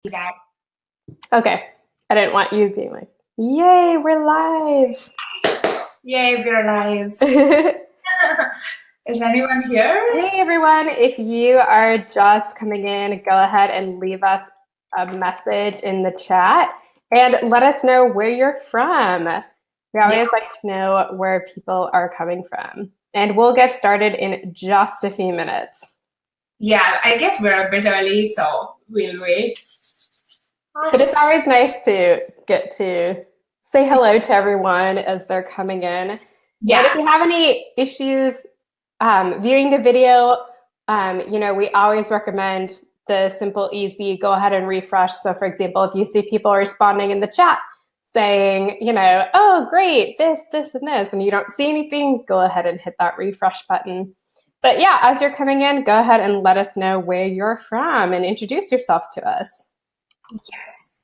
that. Okay. I didn't want you being like, yay, we're live. Yay, we're live. Hey, Is anyone here? everyone. If you are just coming in, go ahead and leave us a message in the chat and let us know where you're from. We always like to know where people are coming from. And we'll get started in just a few minutes. Yeah, I guess we're a bit early, so we'll wait. Awesome. But it's always nice to get to say hello to everyone as they're coming in. Yeah. And if you have any issues viewing the video, we always recommend the simple, easy, go ahead and refresh. So for example, if you see people responding in the chat saying, oh, great, this, and this, and you don't see anything, go ahead and hit that refresh button. But yeah, as you're coming in, go ahead and let us know where you're from and introduce yourself to us. Yes.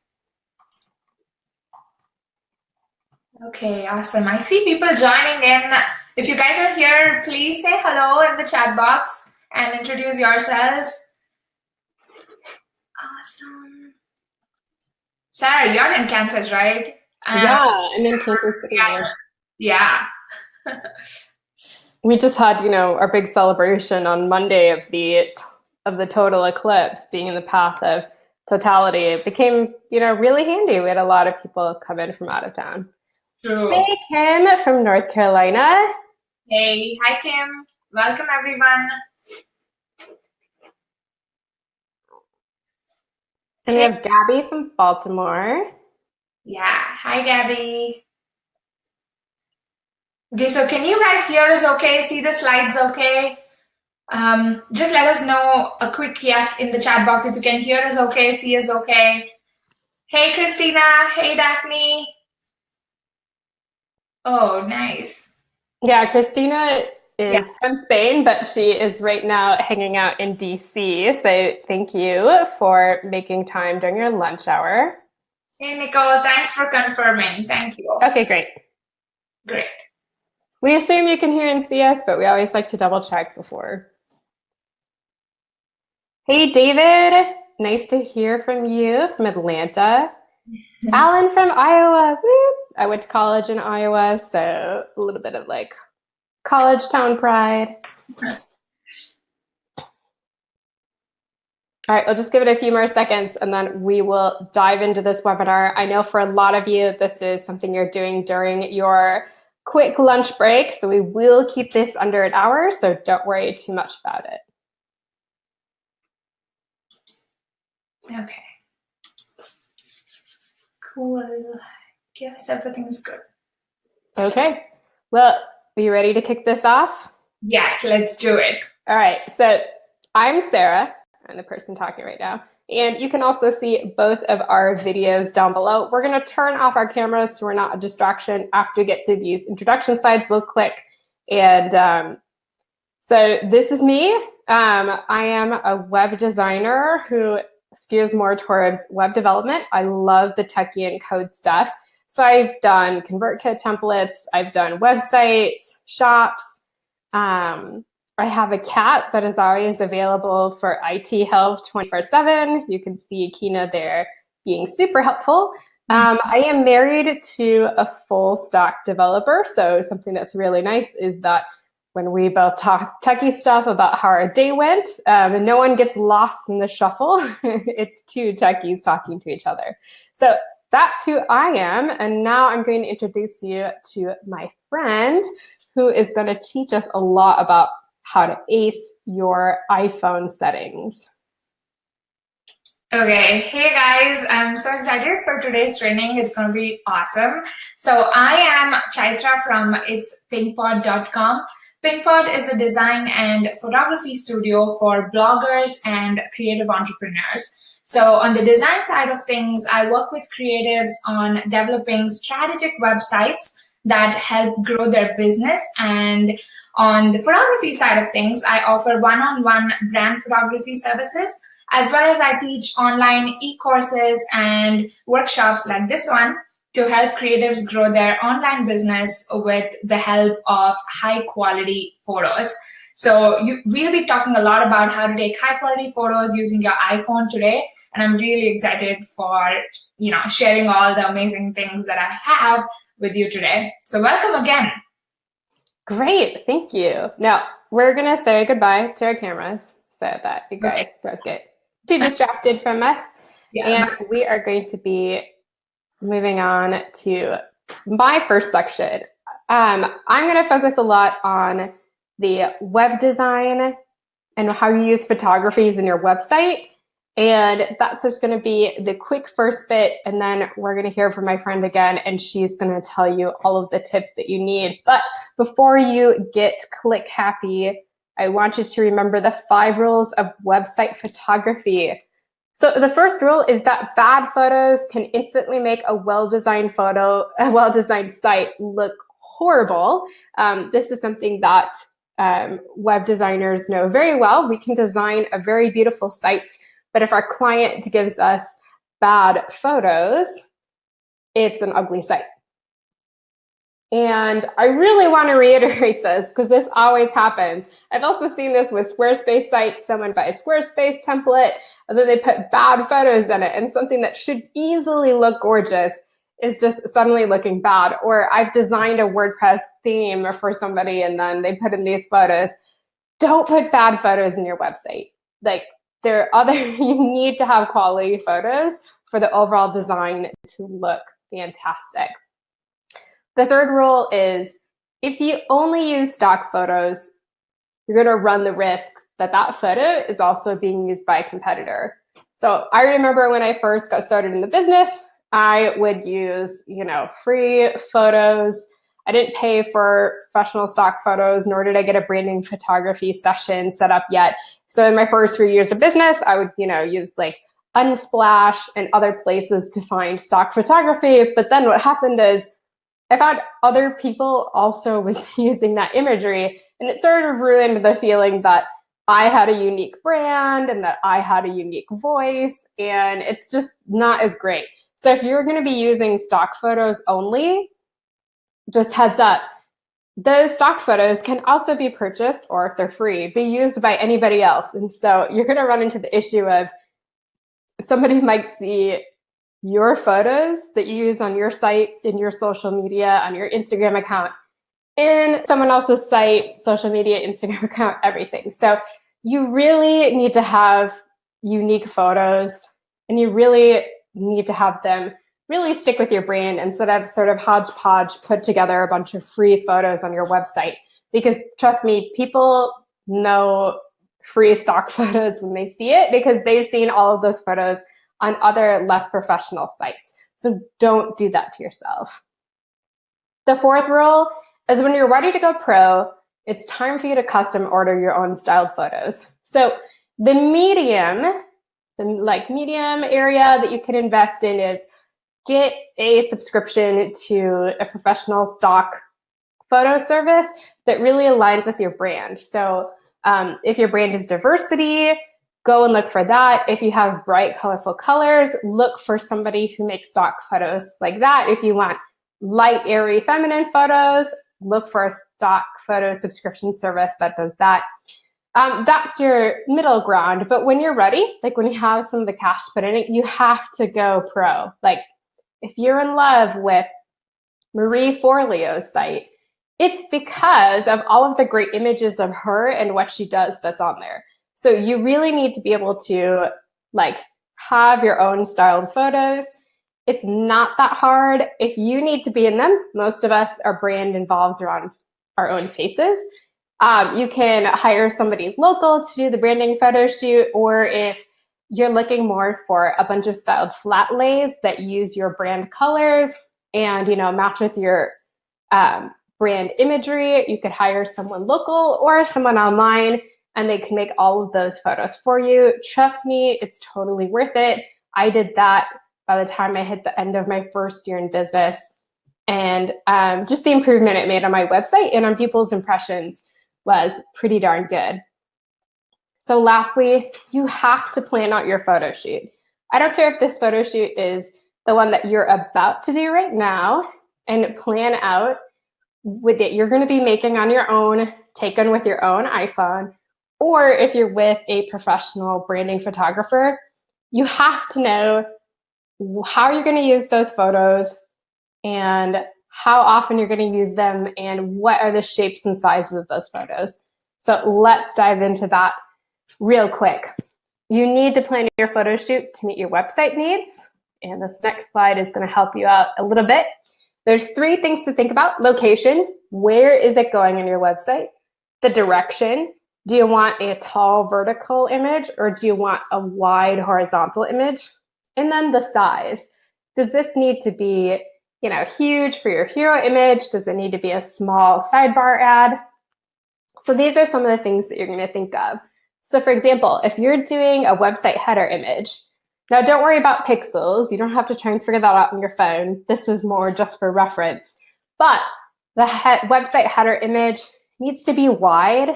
Okay, awesome. I see people joining in. If you guys are here, please say hello in the chat box and introduce yourselves. Awesome. Sarah, you're in Kansas, right? Yeah, I'm in Kansas City. Yeah. We just had, our big celebration on Monday of the total eclipse being in the path of totality. It became, really handy. We had a lot of people come in from out of town. True. Hey, Kim from North Carolina. Hey, hi, Kim. Welcome, everyone. And we have Gabby from Baltimore. Yeah, hi, Gabby. Okay, so can you guys hear us okay? See the slides okay? Just let us know a quick yes in the chat box if you can hear us okay, see us okay. Hey, Christina. Hey, Daphne. Oh, nice. Yeah, Christina is from Spain, but she is right now hanging out in DC. So thank you for making time during your lunch hour. Hey, Nicole. Thanks for confirming. Thank you. Okay, great. Great. We assume you can hear and see us, but we always like to double check before. Hey, David. Nice to hear from you from Atlanta. Alan from Iowa. Woo! I went to college in Iowa, so a little bit of like college town pride. All right, we'll just give it a few more seconds and then we will dive into this webinar. I know for a lot of you, this is something you're doing during your quick lunch break, so we will keep this under an hour, so don't worry too much about it. Okay. Cool. Yes, everything's good. Okay. Well, are you ready to kick this off? Yes, let's do it. All right. So I'm Sarah. I'm the person talking right now. And you can also see both of our videos down below. We're going to turn off our cameras so we're not a distraction. After we get through these introduction slides, we'll click. And so this is me. I am a web designer who skews more towards web development. I love the techie and code stuff. So I've done ConvertKit templates. I've done websites, shops. I have a cat that is always available for IT help 24/7. You can see Kina there being super helpful. I am married to a full stack developer. So something that's really nice is that when we both talk techie stuff about how our day went, and no one gets lost in the shuffle. It's two techies talking to each other. So that's who I am. And now I'm going to introduce you to my friend who is going to teach us a lot about how to ace your iPhone settings. Okay, hey guys, I'm so excited for today's training. It's going to be awesome. So I am Chaitra from itspinkpod.com. Pinkpod is a design and photography studio for bloggers and creative entrepreneurs. So on the design side of things, I work with creatives on developing strategic websites that help grow their business. And on the photography side of things, I offer one-on-one brand photography services, as well as I teach online e-courses and workshops like this one to help creatives grow their online business with the help of high quality photos. So we'll be talking a lot about how to take high quality photos using your iPhone today. And I'm really excited for, sharing all the amazing things that I have with you today. So welcome again. Great, thank you. Now, we're gonna say goodbye to our cameras so that you guys don't get too distracted from us. Yeah. And we are going to be moving on to my first section. I'm gonna focus a lot on the web design and how you use photographies in your website. And that's just going to be the quick first bit. And then we're going to hear from my friend again, and she's going to tell you all of the tips that you need. But before you get click happy, I want you to remember the 5 rules of website photography. So the first rule is that bad photos can instantly make a well-designed site look horrible. This is something that web designers know very well. We can design a very beautiful site, but if our client gives us bad photos, it's an ugly site. And I really want to reiterate this because this always happens. I've also seen this with Squarespace sites. Someone buys a Squarespace template and then they put bad photos in it, and something that should easily look gorgeous is just suddenly looking bad. Or I've designed a WordPress theme for somebody and then they put in these photos. Don't put bad photos in your website. Like, there are other, you need to have quality photos for the overall design to look fantastic. The third rule is if you only use stock photos, you're going to run the risk that that photo is also being used by a competitor. So I remember when I first got started in the business, I would use, free photos. I didn't pay for professional stock photos, nor did I get a branding photography session set up yet. So in my first 3 years of business, I would, use like Unsplash and other places to find stock photography. But then what happened is I found other people also was using that imagery, and it sort of ruined the feeling that I had a unique brand and that I had a unique voice, and it's just not as great. So if you're going to be using stock photos only, just heads up, those stock photos can also be purchased, or if they're free, be used by anybody else. And so you're going to run into the issue of somebody might see your photos that you use on your site, in your social media, on your Instagram account, in someone else's site, social media, Instagram account, everything. So you really need to have unique photos, and you really need to have them really stick with your brand instead of sort of hodgepodge put together a bunch of free photos on your website. Because trust me, people know free stock photos when they see it because they've seen all of those photos on other less professional sites. So don't do that to yourself. The fourth rule is when you're ready to go pro, it's time for you to custom order your own styled photos. So the medium area that you can invest in is get a subscription to a professional stock photo service that really aligns with your brand. So if your brand is diversity, go and look for that. If you have bright, colorful colors, look for somebody who makes stock photos like that. If you want light, airy, feminine photos, look for a stock photo subscription service that does that. That's your middle ground. But when you're ready, like when you have some of the cash to put in it, you have to go pro. Like if you're in love with Marie Forleo's site, it's because of all of the great images of her and what she does that's on there. So you really need to be able to have your own styled photos. It's not that hard. If you need to be in them, most of us, our brand involves around our own faces. You can hire somebody local to do the branding photo shoot, or if you're looking more for a bunch of styled flat lays that use your brand colors and match with your brand imagery, you could hire someone local or someone online, and they can make all of those photos for you. Trust me, it's totally worth it. I did that by the time I hit the end of my first year in business, and just the improvement it made on my website and on people's impressions was pretty darn good. So lastly, you have to plan out your photo shoot. I don't care if this photo shoot is the one that you're about to do right now, and plan out with it you're going to be making on your own taken with your own iPhone, or if you're with a professional branding photographer, you have to know how you're going to use those photos and how often you're going to use them and what are the shapes and sizes of those photos. So let's dive into that real quick. You need to plan your photo shoot to meet your website needs. And this next slide is going to help you out a little bit. There's 3 things to think about. Location, where is it going on your website? The direction, do you want a tall vertical image or do you want a wide horizontal image? And then the size. Does this need to be, huge for your hero image? Does it need to be a small sidebar ad? So these are some of the things that you're going to think of. So for example, if you're doing a website header image, now don't worry about pixels. You don't have to try and figure that out on your phone. This is more just for reference. But the website header image needs to be wide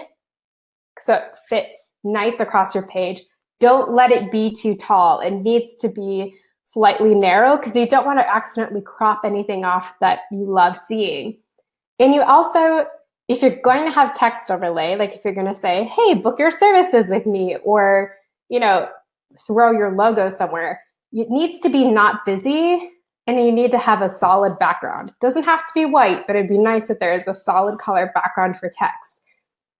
so it fits nice across your page. Don't let it be too tall. It needs to be slightly narrow because you don't want to accidentally crop anything off that you love seeing. And you also, if you're going to have text overlay, like if you're going to say, hey, book your services with me, or, throw your logo somewhere, it needs to be not busy and you need to have a solid background. It doesn't have to be white, but it'd be nice if there is a solid color background for text.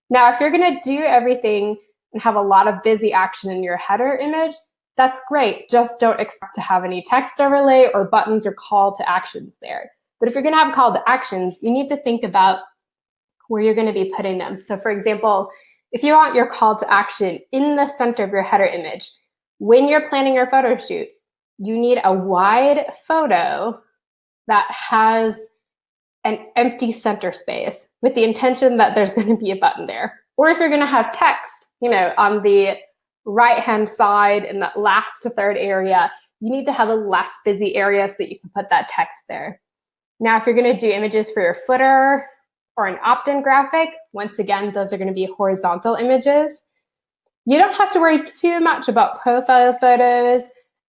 Now, if you're going to do everything and have a lot of busy action in your header image, that's great. Just don't expect to have any text overlay or buttons or call to actions there. But if you're going to have call to actions, you need to think about where you're going to be putting them. So for example, if you want your call to action in the center of your header image, when you're planning your photo shoot, you need a wide photo that has an empty center space with the intention that there's going to be a button there. Or if you're going to have text, on the right-hand side in that last third area, you need to have a less busy area so that you can put that text there. Now, if you're going to do images for your footer or an opt-in graphic, once again, those are going to be horizontal images. You don't have to worry too much about profile photos,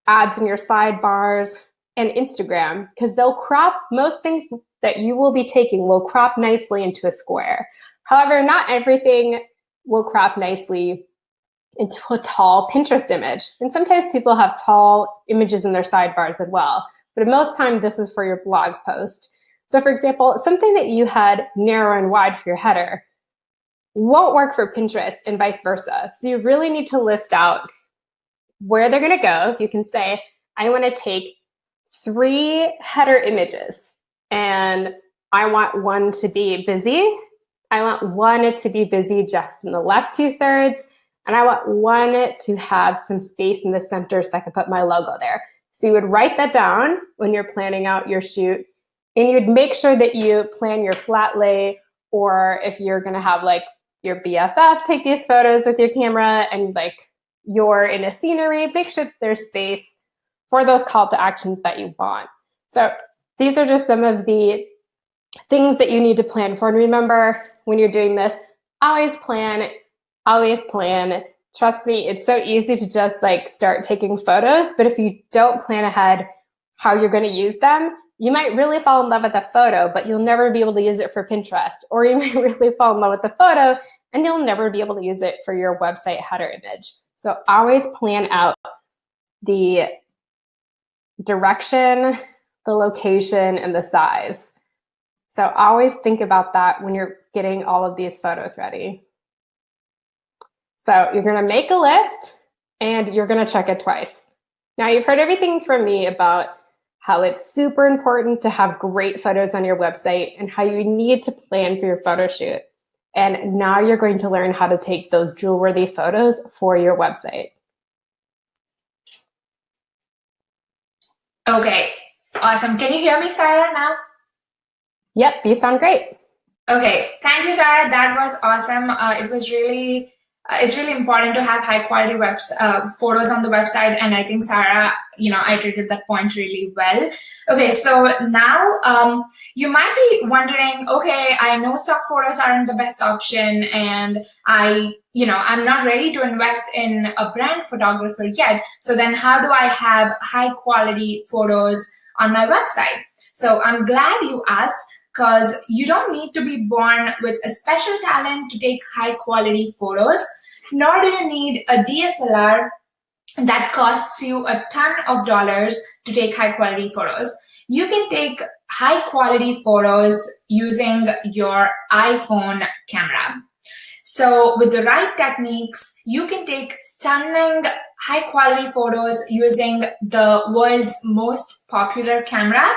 ads in your sidebars, and Instagram, because they'll crop, most things that you will be taking will crop nicely into a square. However, not everything will crop nicely into a tall Pinterest image. And sometimes people have tall images in their sidebars as well. But most time, this is for your blog post. So for example, something that you had narrow and wide for your header won't work for Pinterest and vice versa. So you really need to list out where they're going to go. You can say, I want to take 3 header images and I want one to be busy. I want one to be busy just in the left 2/3. And I want one to have some space in the center so I can put my logo there. So you would write that down when you're planning out your shoot, and you'd make sure that you plan your flat lay, or if you're going to have like your BFF take these photos with your camera and like you're in a scenery, make sure there's space for those call to actions that you want. So these are just some of the things that you need to plan for. And remember, when you're doing this, always plan, always plan. Trust me, it's so easy to just like start taking photos, but if you don't plan ahead how you're going to use them, you might really fall in love with the photo, but you'll never be able to use it for Pinterest. Or you might really fall in love with the photo and you'll never be able to use it for your website header image. So always plan out the direction, the location, and the size. So always think about that when you're getting all of these photos ready. So you're going to make a list and you're going to check it twice. Now you've heard everything from me about how it's super important to have great photos on your website and how you need to plan for your photo shoot. And now you're going to learn how to take those jewel-worthy photos for your website. Okay, awesome. Can you hear me, Sarah, now? Yep, you sound great. Okay, thank you, Sarah. That was awesome. It's really important to have high quality photos on the website, and I think Sarah, iterated that point really well. Okay, so now you might be wondering, okay, I know stock photos aren't the best option, and I'm not ready to invest in a brand photographer yet. So then, how do I have high quality photos on my website? So I'm glad you asked. because you don't need to be born with a special talent to take high quality photos, nor do you need a DSLR that costs you a ton of dollars to take high quality photos. You can take high quality photos using your iPhone camera. So with the right techniques, you can take stunning high quality photos using the world's most popular camera.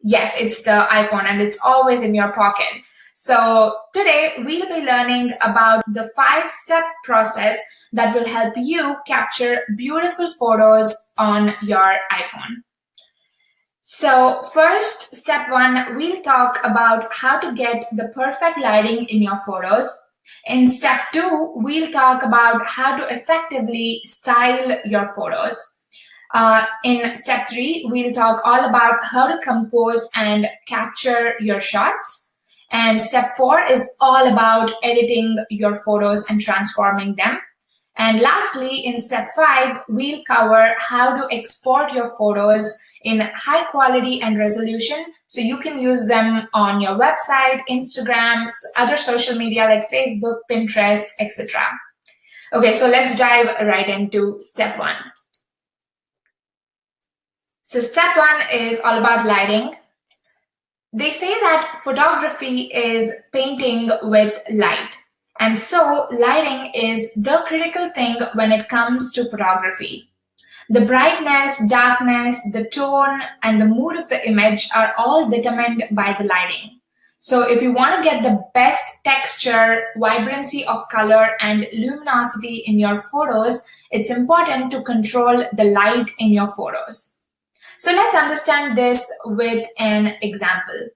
Yes, it's the iPhone, and it's always in your pocket. So today we'll be learning about the 5-step process that will help you capture beautiful photos on your iPhone. So first, step 1, we'll talk about how to get the perfect lighting in your photos. In step 2, we'll talk about how to effectively style your photos. In step 3, we'll talk all about how to compose and capture your shots. And step 4 is all about editing your photos and transforming them. And lastly, in step 5, we'll cover how to export your photos in high quality and resolution so you can use them on your website, Instagram, other social media like Facebook, Pinterest, etc. Okay, so let's dive right into step 1. So step 1 is all about lighting. They say that photography is painting with light. And so lighting is the critical thing when it comes to photography. The brightness, darkness, the tone, and the mood of the image are all determined by the lighting. So if you want to get the best texture, vibrancy of color, and luminosity in your photos, it's important to control the light in your photos. So let's understand this with an example.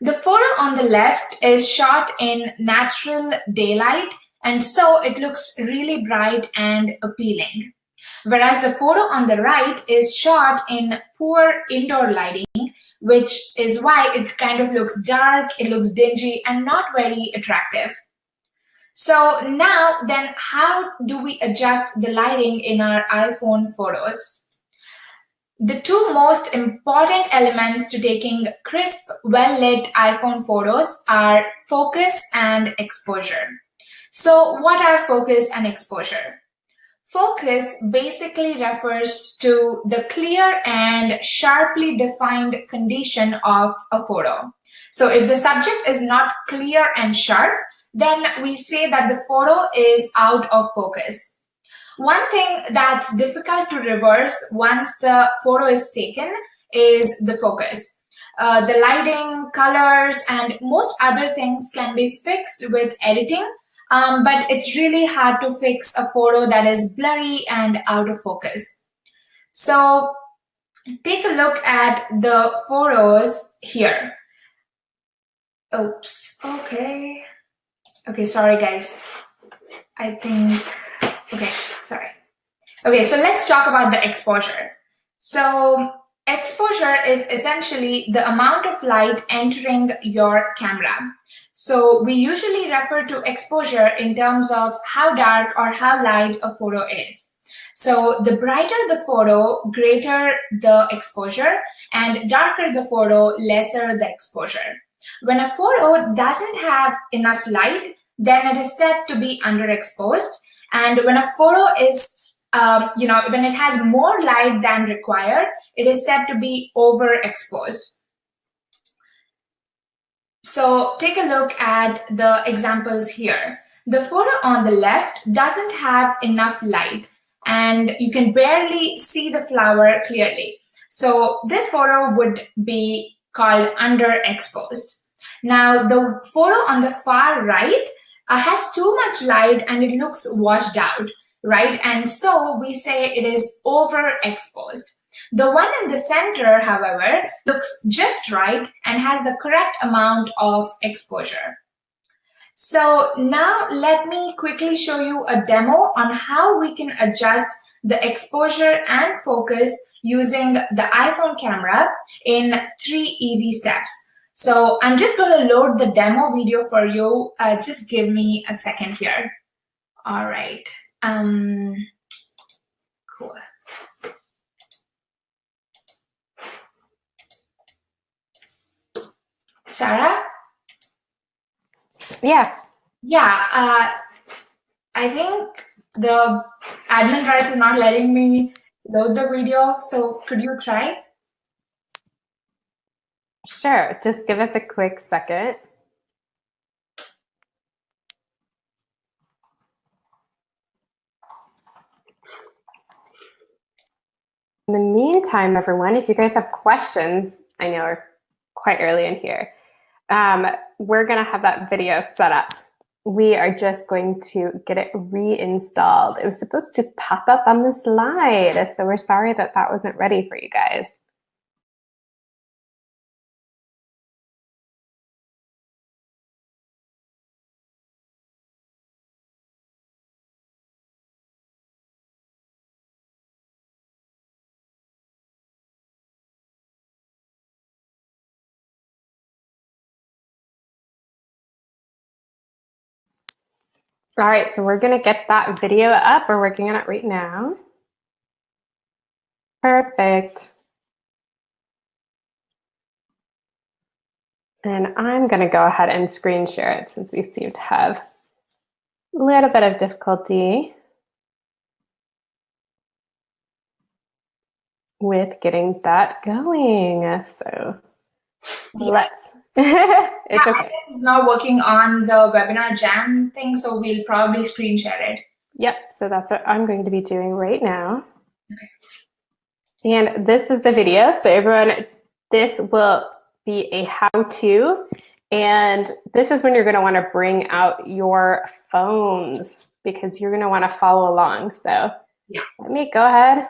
The photo on the left is shot in natural daylight, and so it looks really bright and appealing. Whereas the photo on the right is shot in poor indoor lighting, which is why it kind of looks dark, it looks dingy, and not very attractive. So now then, how do we adjust the lighting in our iPhone photos? The two most important elements to taking crisp, well-lit iPhone photos are focus and exposure. So what are focus and exposure? Focus basically refers to the clear and sharply defined condition of a photo. So if the subject is not clear and sharp, then we say that the photo is out of focus. One thing that's difficult to reverse once the photo is taken is the focus. The lighting, colors, and most other things can be fixed with editing, but it's really hard to fix a photo that is blurry and out of focus. So take a look at the photos here. Oops, okay. Okay, sorry guys. Okay, sorry. Okay, so let's talk about the exposure. So exposure is essentially the amount of light entering your camera. So we usually refer to exposure in terms of how dark or how light a photo is. So the brighter the photo, greater the exposure, and darker the photo, lesser the exposure. When a photo doesn't have enough light, then it is said to be underexposed. And when a photo is, when it has more light than required, it is said to be overexposed. So take a look at the examples here. The photo on the left doesn't have enough light, and you can barely see the flower clearly. So this photo would be called underexposed. Now, the photo on the far right has too much light and it looks washed out, right? And so we say it is overexposed. The one in the center, however, looks just right and has the correct amount of exposure. So now let me quickly show you a demo on how we can adjust the exposure and focus using the iPhone camera in 3 easy steps. So I'm just going to load the demo video for you. Just give me a second here. All right. Cool. Sarah? Yeah. Yeah, I think the admin rights is not letting me load the video, so could you try? Sure. Just give us a quick second. In the meantime, everyone, if you guys have questions, I know we're quite early in here, we're going to have that video set up. We are just going to get it reinstalled. It was supposed to pop up on the slide, so we're sorry that that wasn't ready for you guys. All right, so we're going to get that video up. We're working on it right now. Perfect. And I'm going to go ahead and screen share it since we seem to have a little bit of difficulty with getting that going. So let's, it's okay. It's not working on the webinar jam thing, so we'll probably screen share it. Yep, so that's what I'm going to be doing right now. Okay. And this is the video. So everyone, this will be a how-to. And this is when you're going to want to bring out your phones because you're going to want to follow along. So yeah, let me go ahead.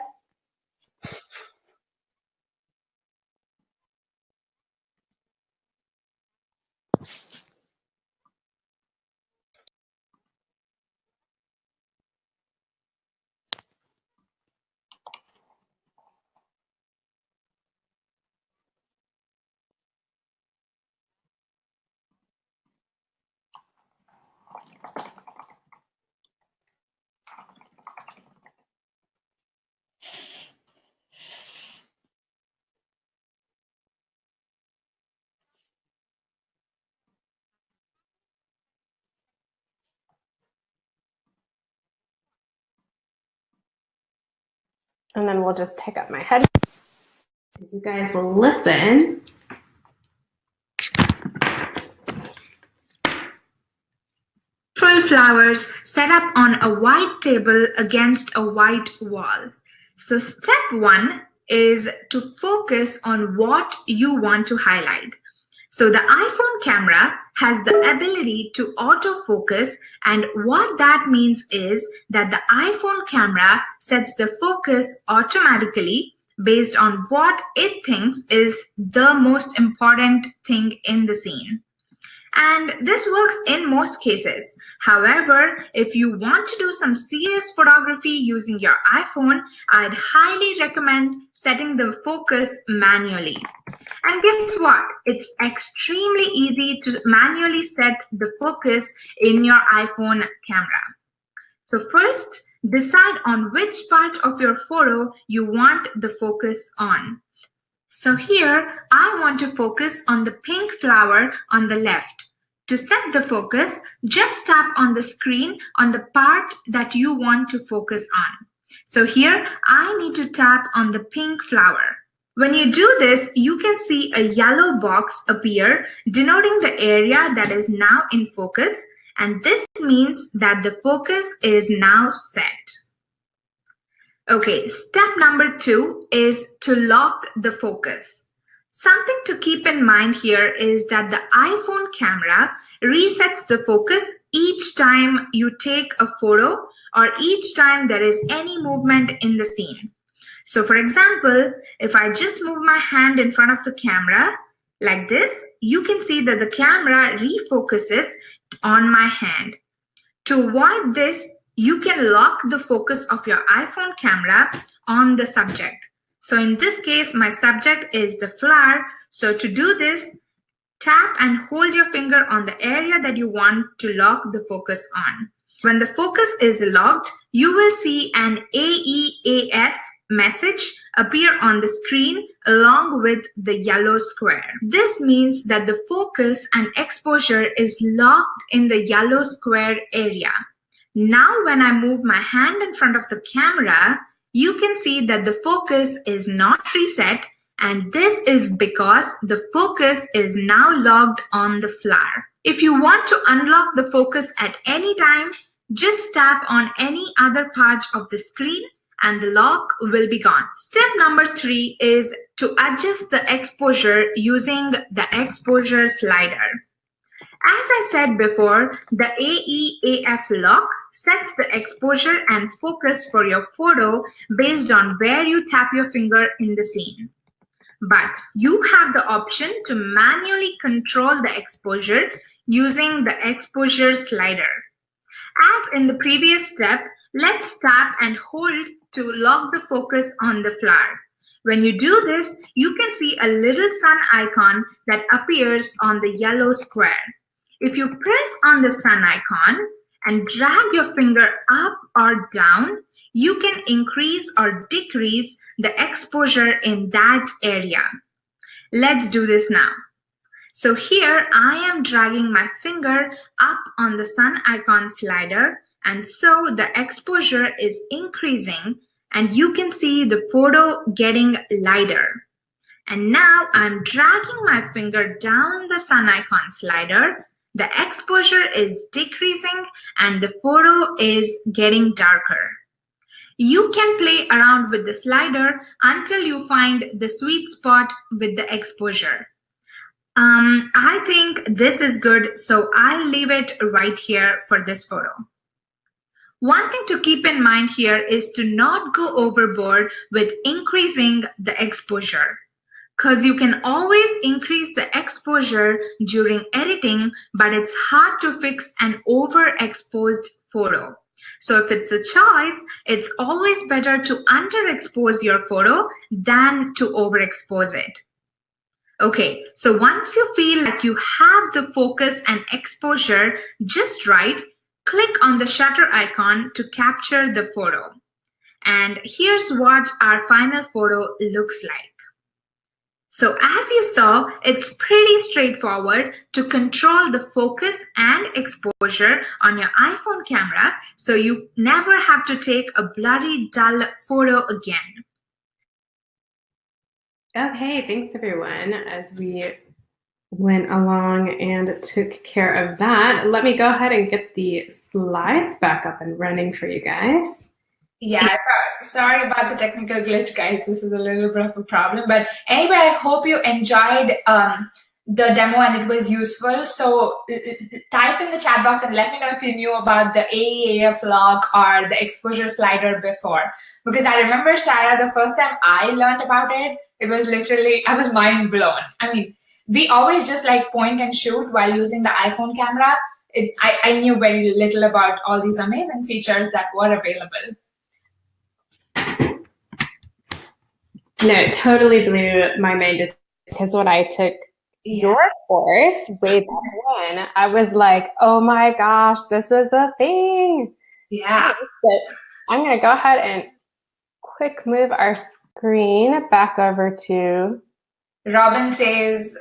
And then we'll just take up my head. You guys will listen. Flowers set up on a white table against a white wall. So step 1 is to focus on what you want to highlight. So the iPhone camera has the ability to autofocus, and what that means is that the iPhone camera sets the focus automatically based on what it thinks is the most important thing in the scene. And this works in most cases. However, if you want to do some serious photography using your iPhone, I'd highly recommend setting the focus manually. And guess what? It's extremely easy to manually set the focus in your iPhone camera. So first, decide on which part of your photo you want the focus on. So here, I want to focus on the pink flower on the left. To set the focus, just tap on the screen on the part that you want to focus on. So here, I need to tap on the pink flower. When you do this, you can see a yellow box appear denoting the area that is now in focus, and this means that the focus is now set. Okay, step number 2 is to lock the focus. Something to keep in mind here is that the iPhone camera resets the focus each time you take a photo or each time there is any movement in the scene. So for example, if I just move my hand in front of the camera like this, you can see that the camera refocuses on my hand. To avoid this, you can lock the focus of your iPhone camera on the subject. So in this case, my subject is the flower. So to do this, tap and hold your finger on the area that you want to lock the focus on. When the focus is locked, you will see an AEAF message appear on the screen along with the yellow square. This means that the focus and exposure is locked in the yellow square area. Now when I move my hand in front of the camera, you can see that the focus is not reset, and this is because the focus is now locked on the flower. If you want to unlock the focus at any time, just tap on any other part of the screen and the lock will be gone. Step number 3 is to adjust the exposure using the exposure slider. As I said before, the AEAF lock sets the exposure and focus for your photo based on where you tap your finger in the scene. But you have the option to manually control the exposure using the exposure slider. As in the previous step, let's tap and hold to lock the focus on the flower. When you do this, you can see a little sun icon that appears on the yellow square. If you press on the sun icon and drag your finger up or down, you can increase or decrease the exposure in that area. Let's do this now. So here I am dragging my finger up on the sun icon slider, and so the exposure is increasing and you can see the photo getting lighter. And now I'm dragging my finger down the sun icon slider. The exposure is decreasing and the photo is getting darker. You can play around with the slider until you find the sweet spot with the exposure. I think this is good, so I'll leave it right here for this photo. One thing to keep in mind here is to not go overboard with increasing the exposure, because you can always increase the exposure during editing, but it's hard to fix an overexposed photo. So if it's a choice, it's always better to underexpose your photo than to overexpose it. Okay, so once you feel like you have the focus and exposure just right, click on the shutter icon to capture the photo. And here's what our final photo looks like. So as you saw, it's pretty straightforward to control the focus and exposure on your iPhone camera, so you never have to take a blurry, dull photo again. Okay, thanks everyone. As we went along and took care of that, let me go ahead and get the slides back up and running for you guys. Yeah, sorry about the technical glitch, guys. This is a little bit of a problem. But anyway, I hope you enjoyed the demo and it was useful. So type in the chat box and let me know if you knew about the AEAF lock or the exposure slider before. Because I remember, Sarah, the first time I learned about it, it was literally, I was mind blown. I mean, we always just like point and shoot while using the iPhone camera. I knew very little about all these amazing features that were available. No, it totally blew my mind, just because when I took your course way back when, I was like, oh my gosh, this is a thing. Yeah. But I'm going to go ahead and quick move our screen back over to... Robin says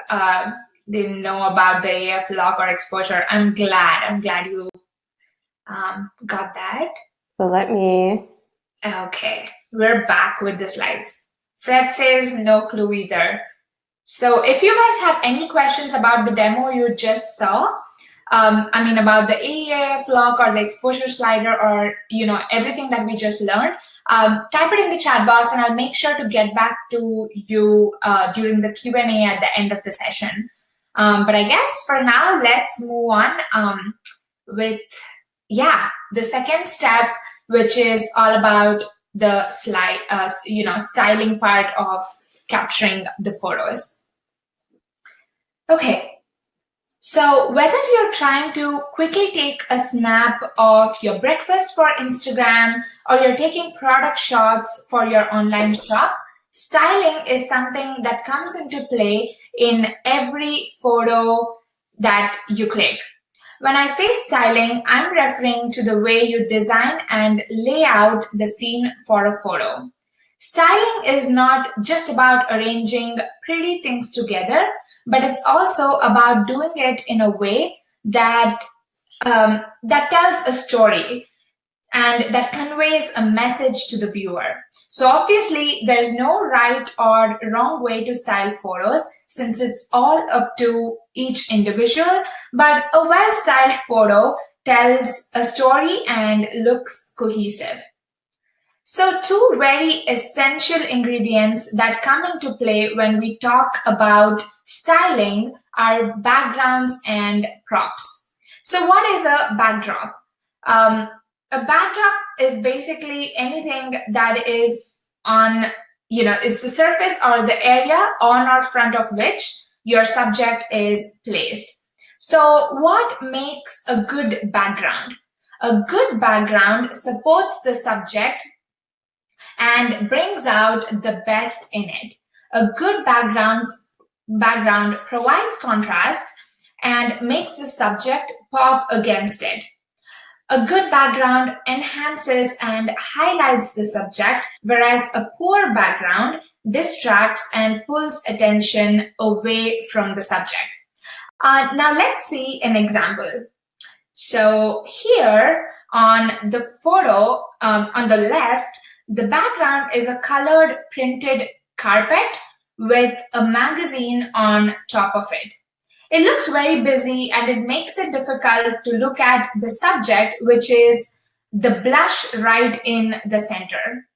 didn't know about the AF lock or exposure. I'm glad you got that. So let me... Okay, we're back with the slides. Fred says no clue either. So if you guys have any questions about the demo you just saw, I mean about the AEF lock or the exposure slider or everything that we just learned, type it in the chat box and I'll make sure to get back to you during the Q&A at the end of the session. But I guess for now, let's move on with the second step, which is all about the slide, styling part of capturing the photos. Okay, so whether you're trying to quickly take a snap of your breakfast for Instagram or you're taking product shots for your online shop, styling is something that comes into play in every photo that you click. When I say styling, I'm referring to the way you design and lay out the scene for a photo. Styling is not just about arranging pretty things together, but it's also about doing it in a way that tells a story and that conveys a message to the viewer. So obviously, there's no right or wrong way to style photos since it's all up to each individual, but a well-styled photo tells a story and looks cohesive. So two very essential ingredients that come into play when we talk about styling are backgrounds and props. So what is a backdrop? A backdrop is basically anything that is on, it's the surface or the area on or front of which your subject is placed. So what makes a good background? A good background supports the subject and brings out the best in it. A good background provides contrast and makes the subject pop against it. A good background enhances and highlights the subject, whereas a poor background distracts and pulls attention away from the subject. Now let's see an example. So here on the photo, on the left, the background is a colored printed carpet with a magazine on top of it. It looks very busy and it makes it difficult to look at the subject, which is the blush right in the center.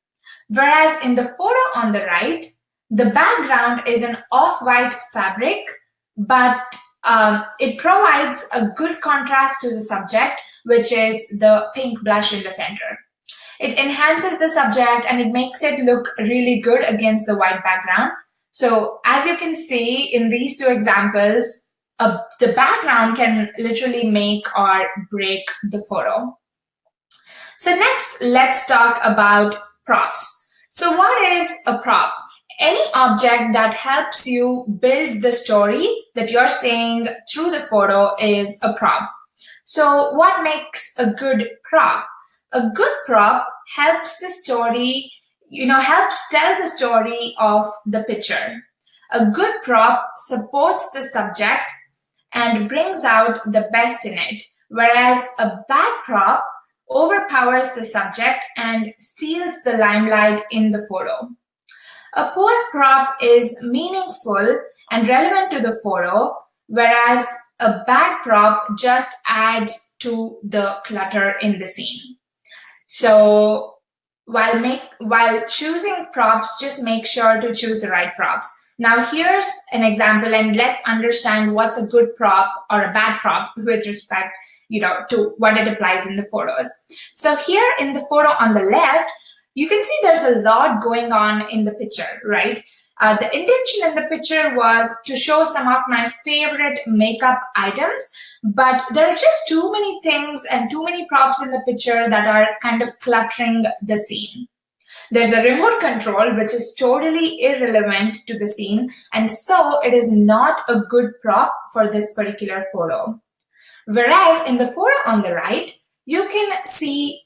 Whereas in the photo on the right, the background is an off-white fabric, but it provides a good contrast to the subject, which is the pink blush in the center. It enhances the subject and it makes it look really good against the white background. So as you can see in these two examples, the background can literally make or break the photo. So next, let's talk about props. So what is a prop? Any object that helps you build the story that you're saying through the photo is a prop. So what makes a good prop? A good prop helps the story, helps tell the story of the picture. A good prop supports the subject and brings out the best in it, whereas a bad prop overpowers the subject and steals the limelight in the photo. A poor prop is meaningful and relevant to the photo, whereas a bad prop just adds to the clutter in the scene. So while choosing props, just make sure to choose the right props. Now here's an example, and let's understand what's a good prop or a bad prop with respect, to what it applies in the photos. So here in the photo on the left, you can see there's a lot going on in the picture, right? The intention in the picture was to show some of my favorite makeup items, but there are just too many things and too many props in the picture that are kind of cluttering the scene. There's a remote control, which is totally irrelevant to the scene, and so it is not a good prop for this particular photo. Whereas in the photo on the right, you can see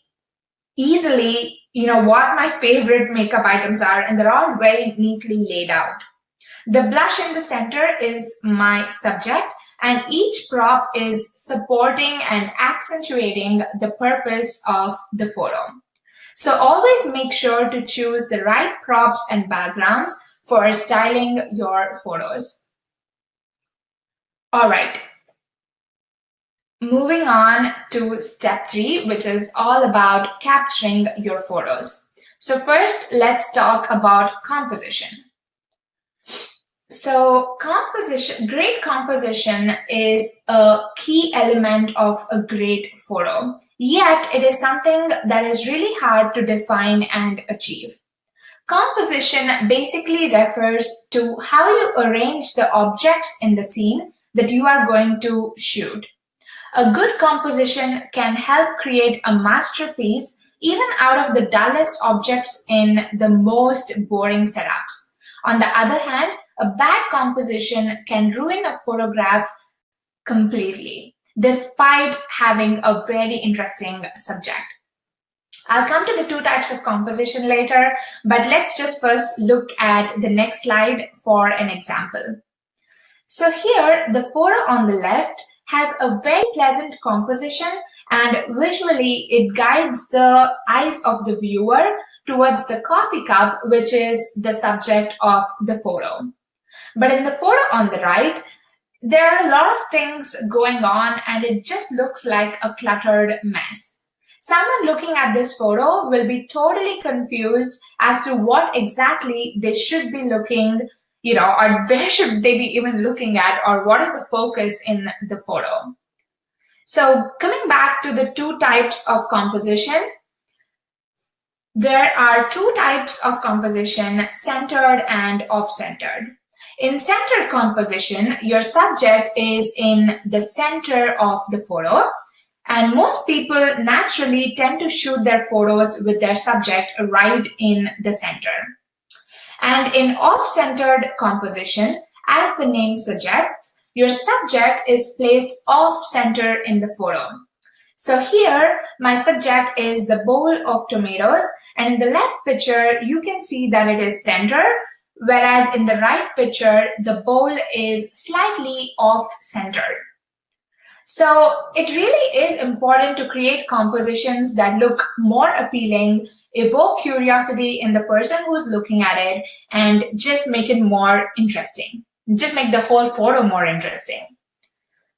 easily, what my favorite makeup items are, and they're all very neatly laid out. The blush in the center is my subject, and each prop is supporting and accentuating the purpose of the photo. So always make sure to choose the right props and backgrounds for styling your photos. All right. Moving on to step 3, which is all about capturing your photos. So first, let's talk about composition. So great composition is a key element of a great photo, yet it is something that is really hard to define and achieve. Composition basically refers to how you arrange the objects in the scene that you are going to shoot. A good composition can help create a masterpiece even out of the dullest objects in the most boring setups. On the other hand, a bad composition can ruin a photograph completely, despite having a very interesting subject. I'll come to the two types of composition later, but let's just first look at the next slide for an example. So here, the photo on the left has a very pleasant composition, and visually it guides the eyes of the viewer towards the coffee cup, which is the subject of the photo. But in the photo on the right, there are a lot of things going on and it just looks like a cluttered mess. Someone looking at this photo will be totally confused as to what exactly they should be looking, or where should they be even looking at, or what is the focus in the photo. So coming back to the two types of composition, there are two types of composition, centered and off-centered. In centered composition, your subject is in the center of the photo, and most people naturally tend to shoot their photos with their subject right in the center. And in off-centered composition, as the name suggests, your subject is placed off-center in the photo. So here, my subject is the bowl of tomatoes, and in the left picture, you can see that it is center, whereas in the right picture, the bowl is slightly off-centered. So it really is important to create compositions that look more appealing, evoke curiosity in the person who's looking at it, and just make it more interesting. Just make the whole photo more interesting.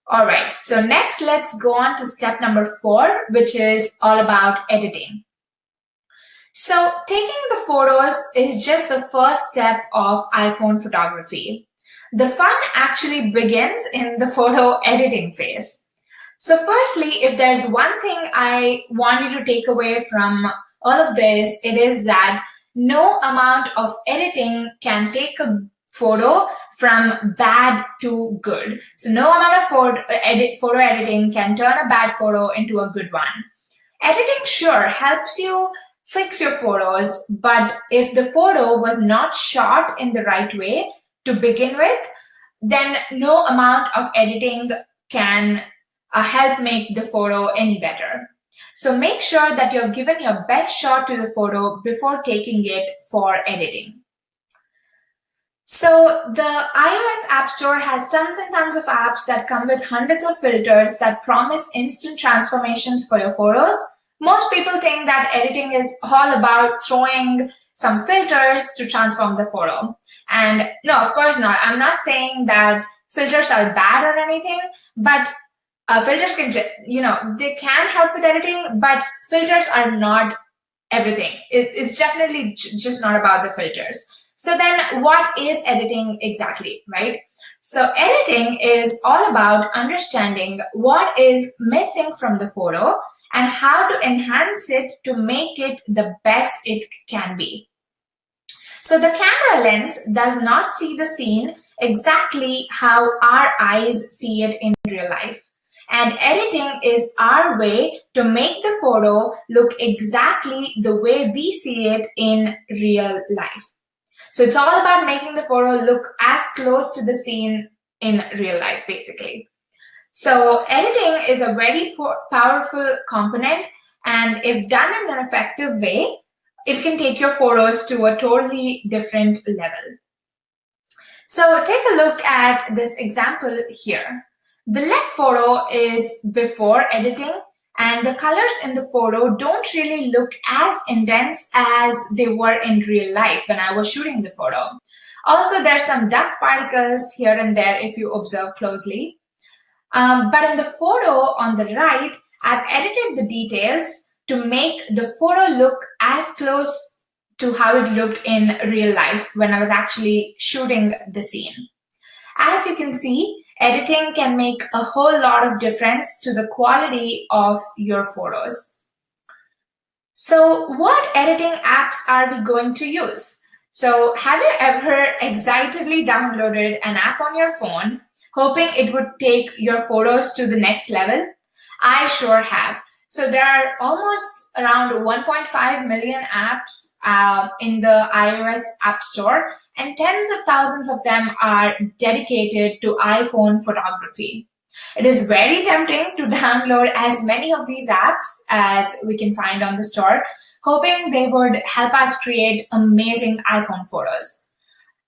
All right, so next let's go on to step number 4, which is all about editing. So taking the photos is just the first step of iPhone photography. The fun actually begins in the photo editing phase. So firstly, if there's one thing I want you to take away from all of this, it is that no amount of editing can take a photo from bad to good. So no amount of photo editing can turn a bad photo into a good one. Editing sure helps you fix your photos, but if the photo was not shot in the right way to begin with, then no amount of editing can help make the photo any better. So make sure that you've given your best shot to the photo before taking it for editing. So the iOS App Store has tons and tons of apps that come with hundreds of filters that promise instant transformations for your photos. Most people think that editing is all about throwing some filters to transform the photo. And no, of course not. I'm not saying that filters are bad or anything, but filters can, they can help with editing, but filters are not everything. It's definitely just not about the filters. So then what is editing exactly, right? So editing is all about understanding what is missing from the photo and how to enhance it to make it the best it can be. So the camera lens does not see the scene exactly how our eyes see it in real life. And editing is our way to make the photo look exactly the way we see it in real life. So it's all about making the photo look as close to the scene in real life, basically. So editing is a very powerful component, and if done in an effective way, it can take your photos to a totally different level. So take a look at this example here. The left photo is before editing, and the colors in the photo don't really look as intense as they were in real life when I was shooting the photo. Also, there's some dust particles here and there if you observe closely. But in the photo on the right, I've edited the details to make the photo look as close to how it looked in real life when I was actually shooting the scene. As you can see, editing can make a whole lot of difference to the quality of your photos. So what editing apps are we going to use? So have you ever excitedly downloaded an app on your phone, hoping it would take your photos to the next level? I sure have. So there are almost around 1.5 million apps in the iOS App Store, and tens of thousands of them are dedicated to iPhone photography. It is very tempting to download as many of these apps as we can find on the store, hoping they would help us create amazing iPhone photos.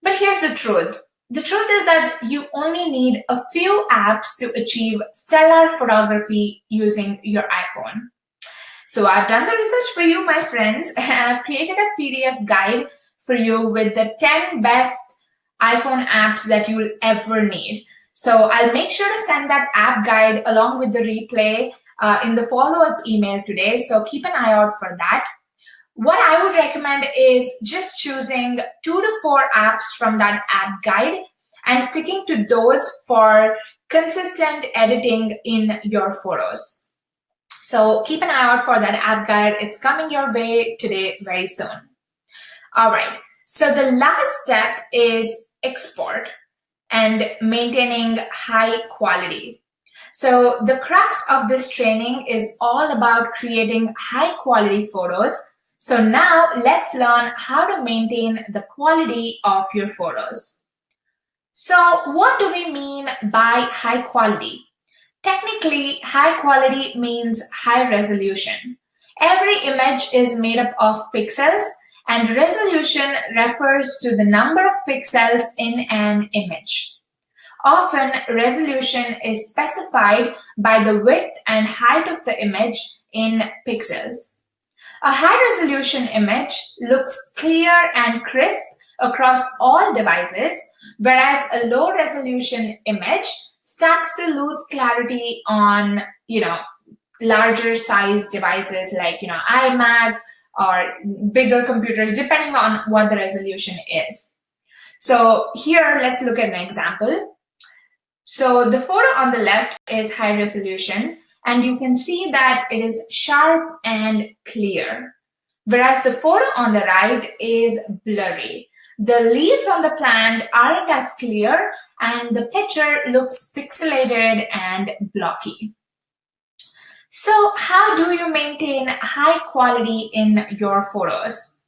But here's the truth. The truth is that you only need a few apps to achieve stellar photography using your iPhone. So I've done the research for you, my friends, and I've created a PDF guide for you with the 10 best iPhone apps that you'll ever need. So I'll make sure to send that app guide along with the replay in the follow-up email today. So keep an eye out for that. What I would recommend is just choosing 2 to 4 apps from that app guide and sticking to those for consistent editing in your photos. So keep an eye out for that app guide. It's coming your way today very soon. All right, so the last step is export and maintaining high quality. So the crux of this training is all about creating high quality photos. So now let's learn how to maintain the quality of your photos. So what do we mean by high quality? Technically, high quality means high resolution. Every image is made up of pixels, and resolution refers to the number of pixels in an image. Often, resolution is specified by the width and height of the image in pixels. A high-resolution image looks clear and crisp across all devices, whereas a low-resolution image starts to lose clarity on, larger size devices like, iMac or bigger computers, depending on what the resolution is. So here, let's look at an example. So the photo on the left is high resolution, and you can see that it is sharp and clear, whereas the photo on the right is blurry. The leaves on the plant aren't as clear, and the picture looks pixelated and blocky. So how do you maintain high quality in your photos?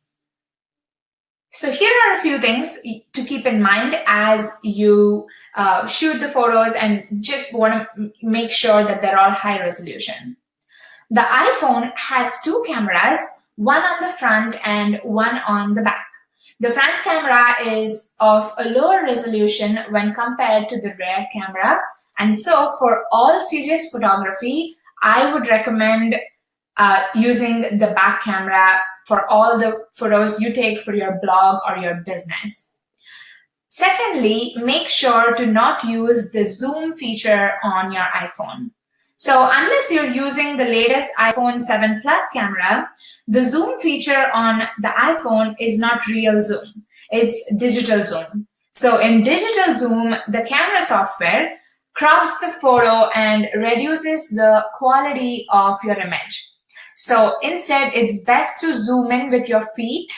So here are a few things to keep in mind as you shoot the photos and just want to make sure that they're all high resolution. The iPhone has 2 cameras, one on the front and one on the back. The front camera is of a lower resolution when compared to the rear camera. And so for all serious photography, I would recommend using the back camera for all the photos you take for your blog or your business. Secondly, make sure to not use the zoom feature on your iPhone. So unless you're using the latest iPhone 7 Plus camera, the zoom feature on the iPhone is not real zoom. It's digital zoom. So in digital zoom, the camera software crops the photo and reduces the quality of your image. So instead, it's best to zoom in with your feet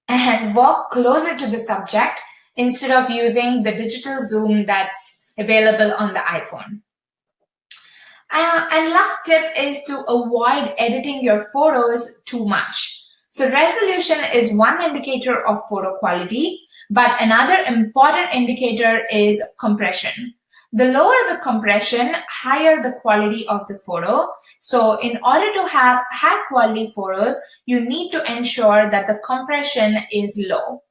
and walk closer to the subject instead of using the digital zoom that's available on the iPhone. And last tip is to avoid editing your photos too much. So resolution is one indicator of photo quality, but another important indicator is compression. The lower the compression, higher the quality of the photo. So in order to have high quality photos, you need to ensure that the compression is low.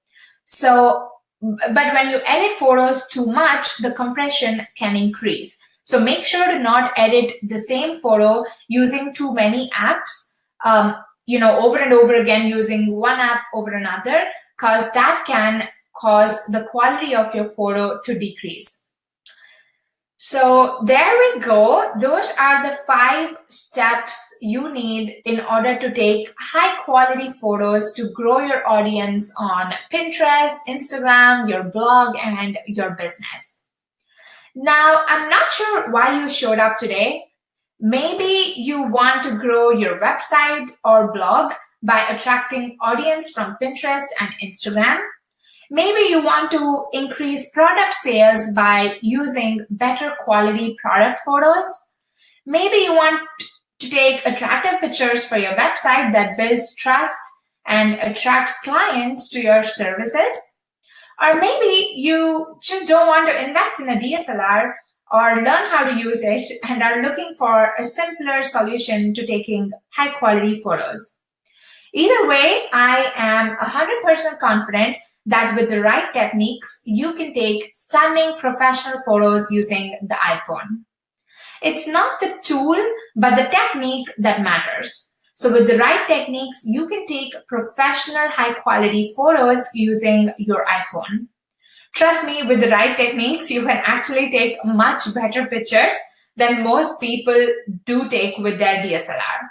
So, but when you edit photos too much, the compression can increase. So make sure to not edit the same photo using too many apps, over and over again using one app over another, because that can cause the quality of your photo to decrease. So there we go. Those are the 5 steps you need in order to take high quality photos to grow your audience on Pinterest, Instagram, your blog, and your business. Now, I'm not sure why you showed up today. Maybe you want to grow your website or blog by attracting audience from Pinterest and Instagram. Maybe you want to increase product sales by using better quality product photos. Maybe you want to take attractive pictures for your website that builds trust and attracts clients to your services. Or maybe you just don't want to invest in a DSLR or learn how to use it and are looking for a simpler solution to taking high quality photos. Either way, I am 100% confident that with the right techniques, you can take stunning professional photos using the iPhone. It's not the tool, but the technique that matters. So with the right techniques, you can take professional high quality photos using your iPhone. Trust me, with the right techniques, you can actually take much better pictures than most people do take with their DSLR.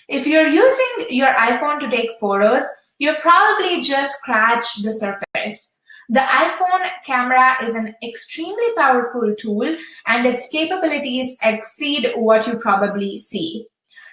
If you're using your iPhone to take photos, you've probably just scratched the surface. The iPhone camera is an extremely powerful tool and its capabilities exceed what you probably see.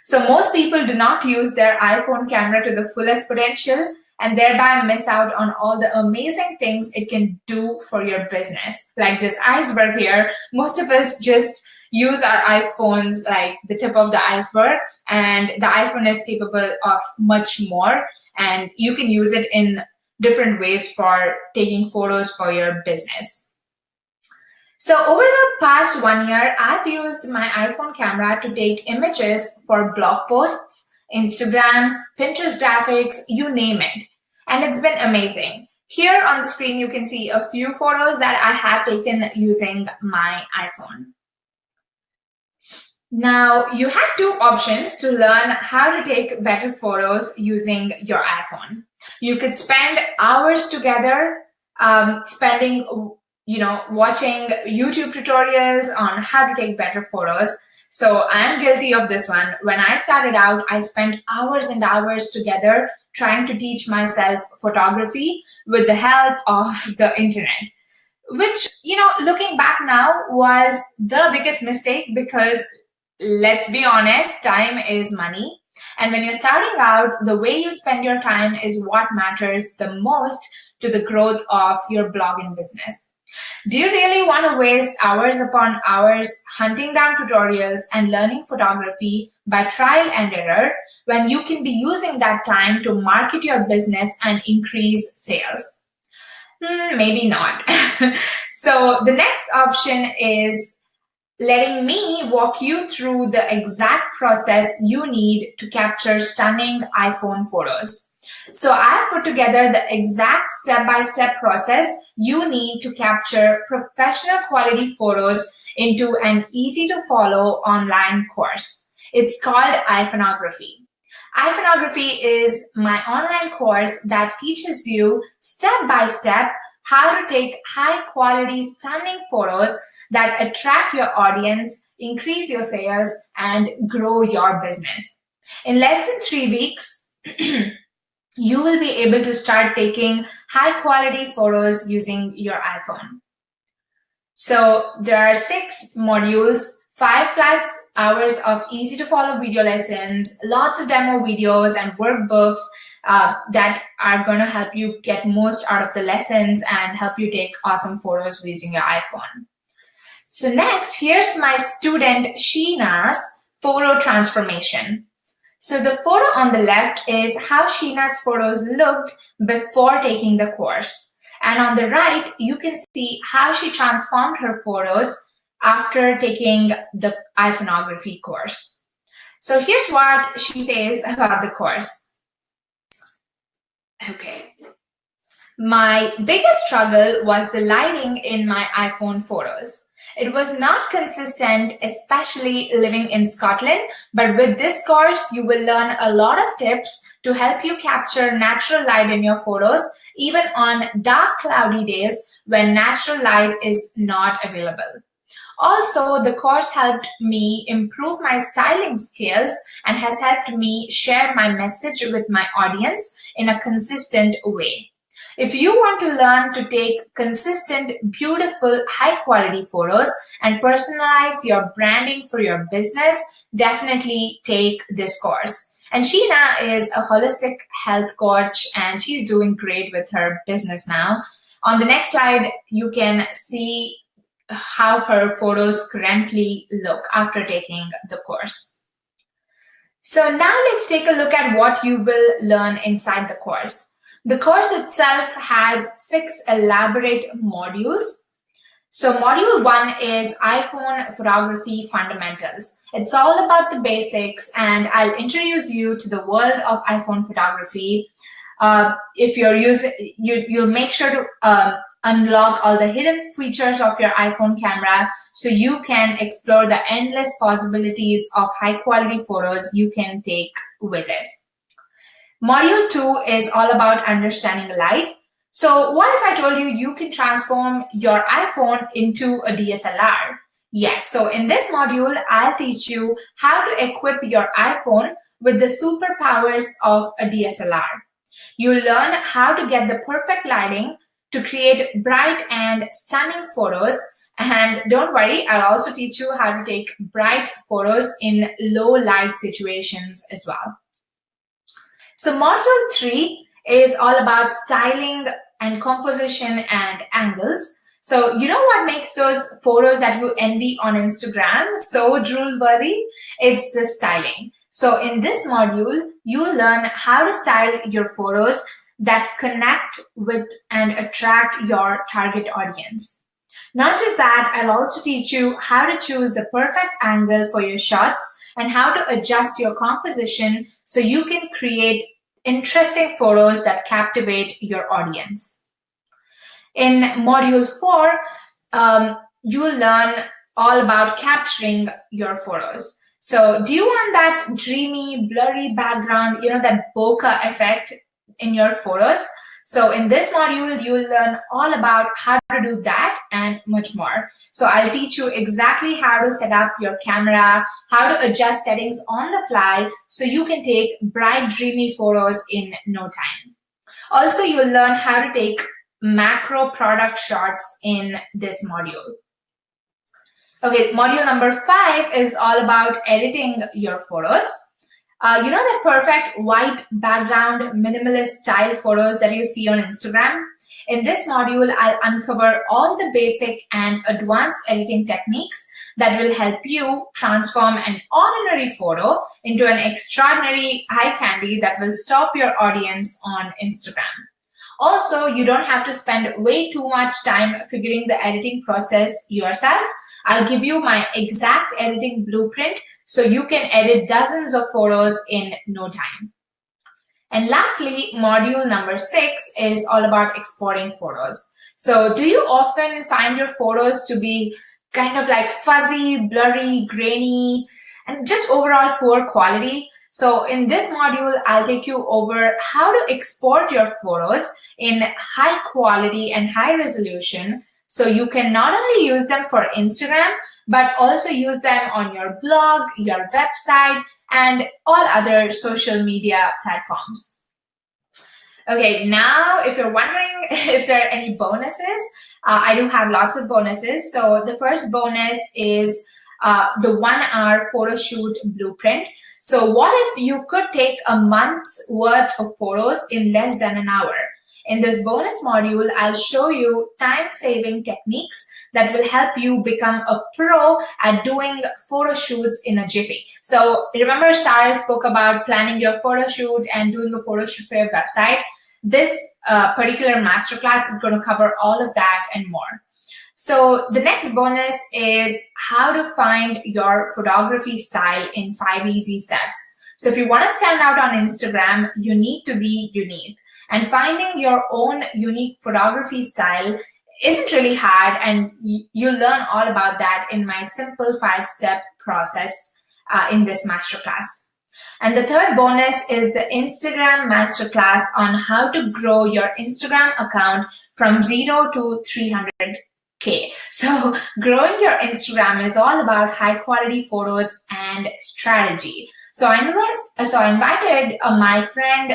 So most people do not use their iPhone camera to the fullest potential and thereby miss out on all the amazing things it can do for your business. Like this iceberg here, most of us just use our iPhones like the tip of the iceberg, and the iPhone is capable of much more, and you can use it in different ways for taking photos for your business. So over the past 1 year, I've used my iPhone camera to take images for blog posts, Instagram, Pinterest graphics, you name it. And it's been amazing. Here on the screen, you can see a few photos that I have taken using my iPhone. Now, you have two options to learn how to take better photos using your iPhone. You could spend hours together watching YouTube tutorials on how to take better photos. So I'm guilty of this one. When I started out, I spent hours and hours together trying to teach myself photography with the help of the internet, which, looking back now was the biggest mistake because let's be honest, time is money. And when you're starting out, the way you spend your time is what matters the most to the growth of your blogging business. Do you really want to waste hours upon hours hunting down tutorials and learning photography by trial and error when you can be using that time to market your business and increase sales? Maybe not. So the next option is letting me walk you through the exact process you need to capture stunning iPhone photos. So I've put together the exact step-by-step process you need to capture professional quality photos into an easy-to-follow online course. It's called iPhoneography. iPhoneography is my online course that teaches you step-by-step how to take high-quality, stunning photos that attract your audience, increase your sales, and grow your business. In less than 3 weeks, you will be able to start taking high-quality photos using your iPhone. So there are 6 modules, 5+ hours of easy-to-follow video lessons, lots of demo videos and workbooks that are going to help you get most out of the lessons and help you take awesome photos using your iPhone. So next, here's my student Sheena's photo transformation. So the photo on the left is how Sheena's photos looked before taking the course. And on the right, you can see how she transformed her photos after taking the iPhoneography course. So here's what she says about the course. Okay. My biggest struggle was the lighting in my iPhone photos. It was not consistent, especially living in Scotland, but with this course, you will learn a lot of tips to help you capture natural light in your photos, even on dark, cloudy days when natural light is not available. Also, the course helped me improve my styling skills and has helped me share my message with my audience in a consistent way. If you want to learn to take consistent, beautiful, high-quality photos and personalize your branding for your business, definitely take this course. And Sheena is a holistic health coach, and she's doing great with her business now. On the next slide, you can see how her photos currently look after taking the course. So now let's take a look at what you will learn inside the course. The course itself has 6 elaborate modules. So module 1 is iPhone photography fundamentals. It's all about the basics, and I'll introduce you to the world of iPhone photography. If you're using, you'll make sure to unlock all the hidden features of your iPhone camera so you can explore the endless possibilities of high quality photos you can take with it. Module 2 is all about understanding light. So what if I told you you can transform your iPhone into a DSLR? Yes, so in this module, I'll teach you how to equip your iPhone with the superpowers of a DSLR. You'll learn how to get the perfect lighting to create bright and stunning photos. And don't worry, I'll also teach you how to take bright photos in low light situations as well. So module 3 is all about styling and composition and angles. So you know what makes those photos that you envy on Instagram so drool-worthy? It's the styling. So in this module, you learn how to style your photos that connect with and attract your target audience. Not just that, I'll also teach you how to choose the perfect angle for your shots and how to adjust your composition so you can create interesting photos that captivate your audience. In module 4, you'll learn all about capturing your photos. So do you want that dreamy, blurry background, that bokeh effect in your photos? So in this module, you'll learn all about how to do that and much more. So I'll teach you exactly how to set up your camera, how to adjust settings on the fly so you can take bright, dreamy photos in no time. Also, you'll learn how to take macro product shots in this module. Okay, module number 5 is all about editing your photos. You know the perfect white background minimalist style photos that you see on Instagram? In this module, I'll uncover all the basic and advanced editing techniques that will help you transform an ordinary photo into an extraordinary eye candy that will stop your audience on Instagram. Also, you don't have to spend way too much time figuring the editing process yourself. I'll give you my exact editing blueprint so you can edit dozens of photos in no time. And lastly, module number 6 is all about exporting photos. So do you often find your photos to be kind of like fuzzy, blurry, grainy, and just overall poor quality? So in this module, I'll take you over how to export your photos in high quality and high resolution so you can not only use them for Instagram, but also use them on your blog, your website, and all other social media platforms. Okay, now if you're wondering if there are any bonuses, I do have lots of bonuses. So the first bonus is the 1-hour photo shoot blueprint. So what if you could take a month's worth of photos in less than an hour? In this bonus module, I'll show you time-saving techniques that will help you become a pro at doing photo shoots in a jiffy. So remember Sarah spoke about planning your photo shoot and doing a photo shoot for your website. This particular masterclass is going to cover all of that and more. So the next bonus is how to find your photography style in 5 easy steps. So if you want to stand out on Instagram, you need to be unique. And finding your own unique photography style isn't really hard, and you'll learn all about that in my simple 5-step process in this masterclass. And the third bonus is the Instagram masterclass on how to grow your Instagram account from 0 to 300K. So growing your Instagram is all about high quality photos and strategy. So I invited my friend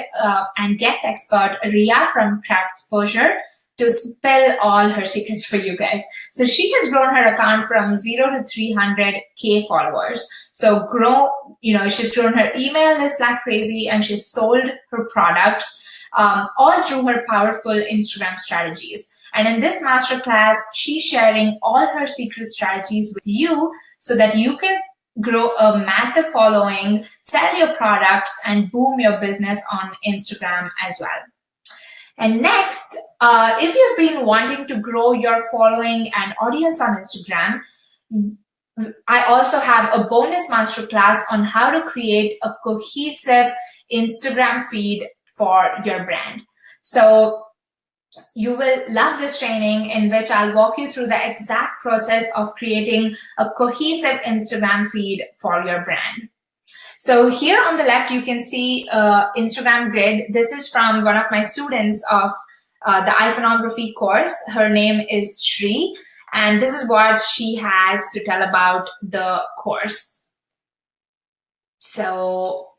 and guest expert, Ria from Craftsposure, to spill all her secrets for you guys. So she has grown her account from 0 to 300K followers. So she's grown her email list like crazy, and she's sold her products all through her powerful Instagram strategies. And in this masterclass, she's sharing all her secret strategies with you so that you can grow a massive following, sell your products, and boom your business on Instagram as well. And next, if you've been wanting to grow your following and audience on Instagram, I also have a bonus masterclass on how to create a cohesive Instagram feed for your brand. So you will love this training in which I'll walk you through the exact process of creating a cohesive Instagram feed for your brand. So here on the left, you can see Instagram grid. This is from one of my students of the iPhoneography course. Her name is Shri, and this is what she has to tell about the course. So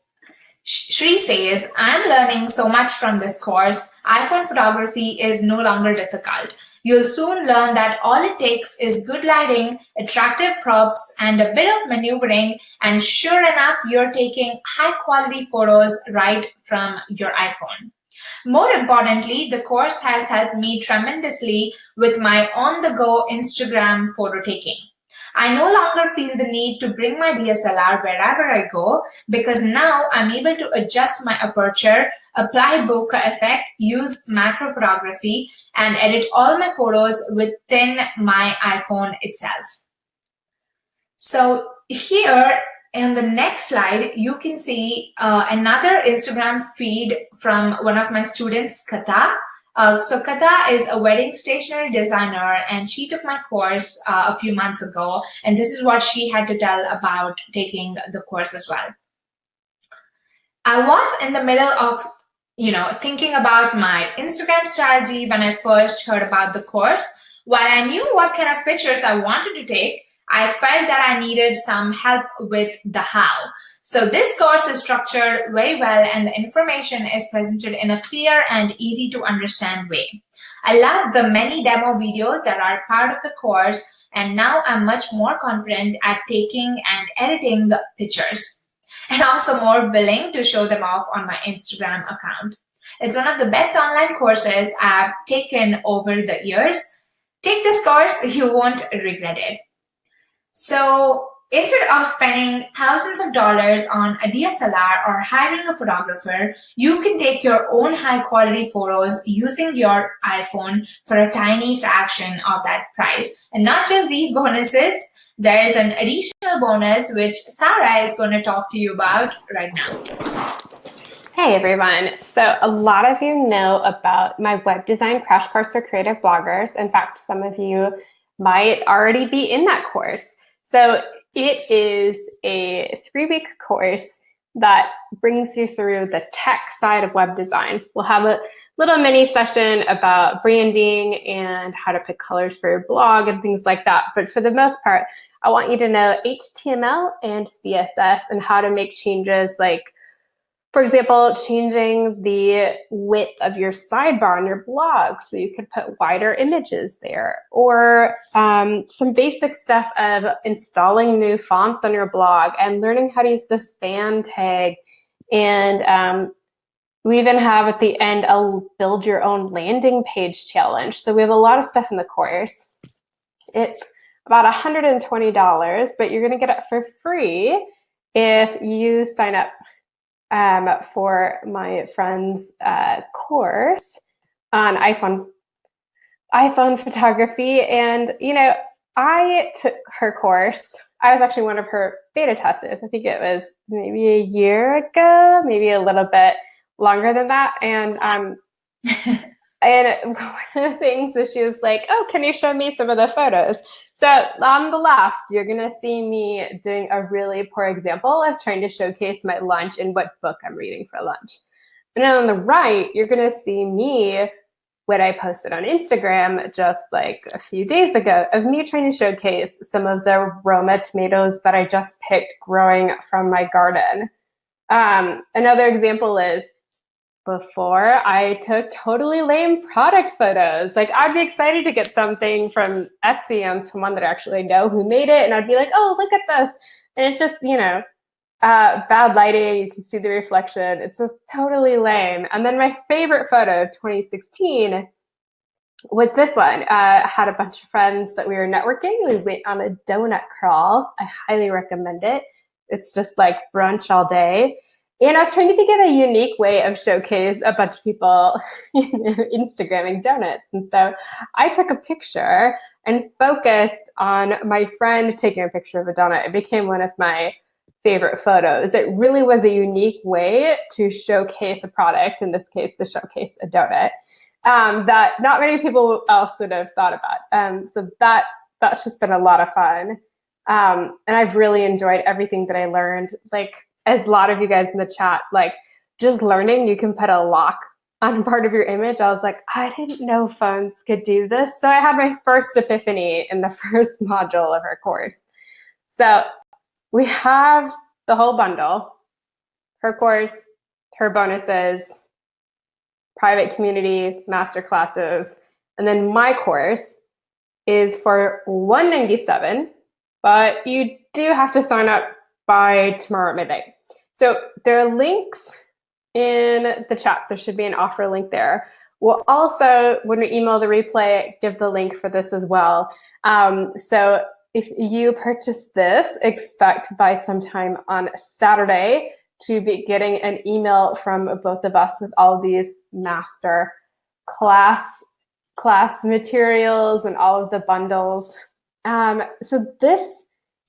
Shri says, I'm learning so much from this course. iPhone photography is no longer difficult. You'll soon learn that all it takes is good lighting, attractive props, and a bit of maneuvering, and sure enough, you're taking high-quality photos right from your iPhone. More importantly, the course has helped me tremendously with my on-the-go Instagram photo taking. I no longer feel the need to bring my DSLR wherever I go because now I'm able to adjust my aperture, apply bokeh effect, use macro photography, and edit all my photos within my iPhone itself. So here in the next slide, you can see another Instagram feed from one of my students, Kata. So Kata is a wedding stationery designer, and she took my course a few months ago, and this is what she had to tell about taking the course as well. I was in the middle of thinking about my Instagram strategy when I first heard about the course. While I knew what kind of pictures I wanted to take, I felt that I needed some help with the how. So this course is structured very well and the information is presented in a clear and easy to understand way. I love the many demo videos that are part of the course, and now I'm much more confident at taking and editing pictures, and also more willing to show them off on my Instagram account. It's one of the best online courses I've taken over the years. Take this course, you won't regret it. So instead of spending thousands of dollars on a DSLR or hiring a photographer, you can take your own high quality photos using your iPhone for a tiny fraction of that price. And not just these bonuses, there is an additional bonus which Sarah is going to talk to you about right now. Hey everyone. So a lot of you know about my web design crash course for creative bloggers. In fact, some of you might already be in that course. So it is a 3-week course that brings you through the tech side of web design. We'll have a little mini session about branding and how to pick colors for your blog and things like that. But for the most part, I want you to know HTML and CSS and how to make changes like, for example, changing the width of your sidebar on your blog so you could put wider images there, or some basic stuff of installing new fonts on your blog and learning how to use the span tag. And we even have at the end a build your own landing page challenge. So we have a lot of stuff in the course. It's about $120, but you're going to get it for free if you sign up for my friend's course on iPhone photography. And I took her course. I was actually one of her beta testers. I think it was maybe a year ago, maybe a little bit longer than that. And and one of the things is she was like, oh, can you show me some of the photos? So on the left, you're going to see me doing a really poor example of trying to showcase my lunch and what book I'm reading for lunch. And then on the right, you're going to see me, what I posted on Instagram just like a few days ago, of me trying to showcase some of the Roma tomatoes that I just picked growing from my garden. Another example is before I took totally lame product photos. Like I'd be excited to get something from Etsy on someone that I actually know who made it. And I'd be like, oh, look at this. And it's just, bad lighting. You can see the reflection. It's just totally lame. And then my favorite photo of 2016 was this one. I had a bunch of friends that we were networking. We went on a donut crawl. I highly recommend it. It's just like brunch all day. And I was trying to think of a unique way of showcase a bunch of people Instagramming donuts. And so I took a picture and focused on my friend taking a picture of a donut. It became one of my favorite photos. It really was a unique way to showcase a product, in this case, to showcase a donut, that not many people else would have thought about. So that's just been a lot of fun. And I've really enjoyed everything that I learned. Like, as a lot of you guys in the chat, like, just learning you can put a lock on part of your image. I was like, I didn't know phones could do this. So I had my first epiphany in the first module of our course. So we have the whole bundle: her course, her bonuses, private community, master classes, and then my course is for $197, but you do have to sign up by tomorrow at midnight. So there are links in the chat. There should be an offer link there. We'll also, when we email the replay, give the link for this as well. So if you purchase this, expect by sometime on Saturday to be getting an email from both of us with all these master class materials and all of the bundles. So this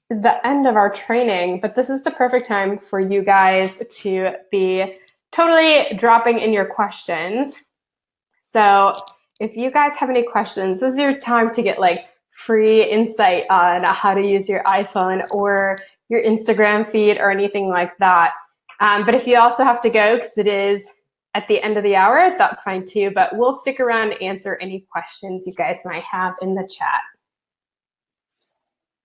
is the end of our training, but this is the perfect time for you guys to be totally dropping in your questions. So if you guys have any questions, this is your time to get like free insight on how to use your iPhone or your Instagram feed or anything like that. But if you also have to go because it is at the end of the hour, that's fine too, but we'll stick around and answer any questions you guys might have in the chat.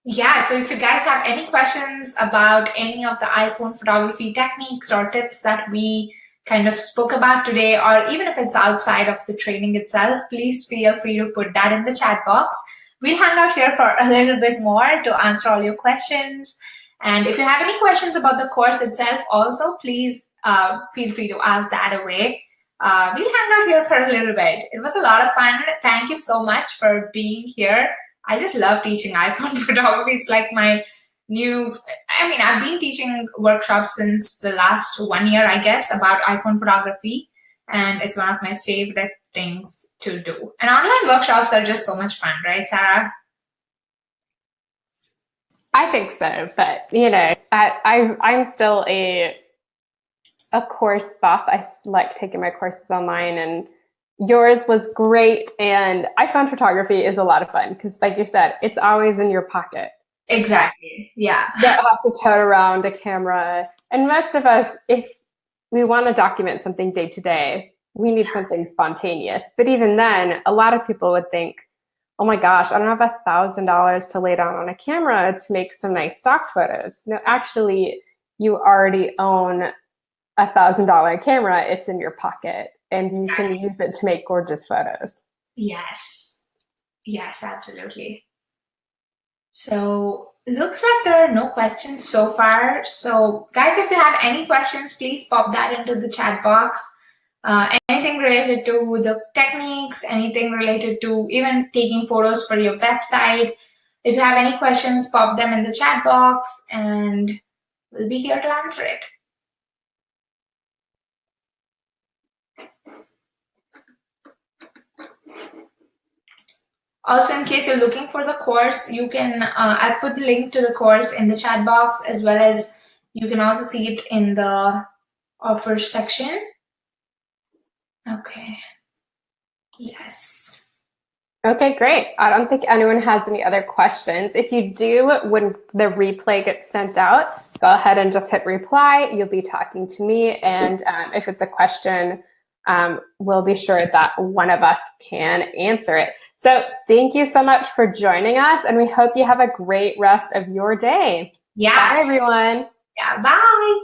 Yeah, so if you guys have any questions about any of the iPhone photography techniques or tips that we kind of spoke about today, or even if it's outside of the training itself, please feel free to put that in the chat box. We'll hang out here for a little bit more to answer all your questions. And if you have any questions about the course itself also, please feel free to ask that away. We'll hang out here for a little bit. It was a lot of fun. Thank you so much for being here. I just love teaching iPhone photography. It's like my new, I've been teaching workshops since the last 1 year, I guess, about iPhone photography. And it's one of my favorite things to do. And online workshops are just so much fun, right, Sarah? I think so, but you know, I'm still a course buff. I like taking my courses online, and yours was great. And iPhone photography is a lot of fun because, like you said, it's always in your pocket. Exactly. Yeah. You don't have to tote around a camera. And most of us, if we want to document something day to day, we need something spontaneous. But even then, a lot of people would think, oh my gosh, I don't have $1,000 to lay down on a camera to make some nice stock photos. No, actually, you already own $1,000 camera. It's in your pocket, and you can use it to make gorgeous photos. Yes. Yes, absolutely. So looks like there are no questions so far. So guys, if you have any questions, please pop that into the chat box. Anything related to the techniques, anything related to even taking photos for your website. If you have any questions, pop them in the chat box and we'll be here to answer it. Also, in case you're looking for the course, you can, I've put the link to the course in the chat box, as well as you can also see it in the offers section. Okay. Yes. Okay, great. I don't think anyone has any other questions. If you do, when the replay gets sent out, go ahead and just hit reply. You'll be talking to me. And if it's a question, we'll be sure that one of us can answer it. So thank you so much for joining us, and we hope you have a great rest of your day. Yeah. Bye, everyone. Yeah, bye.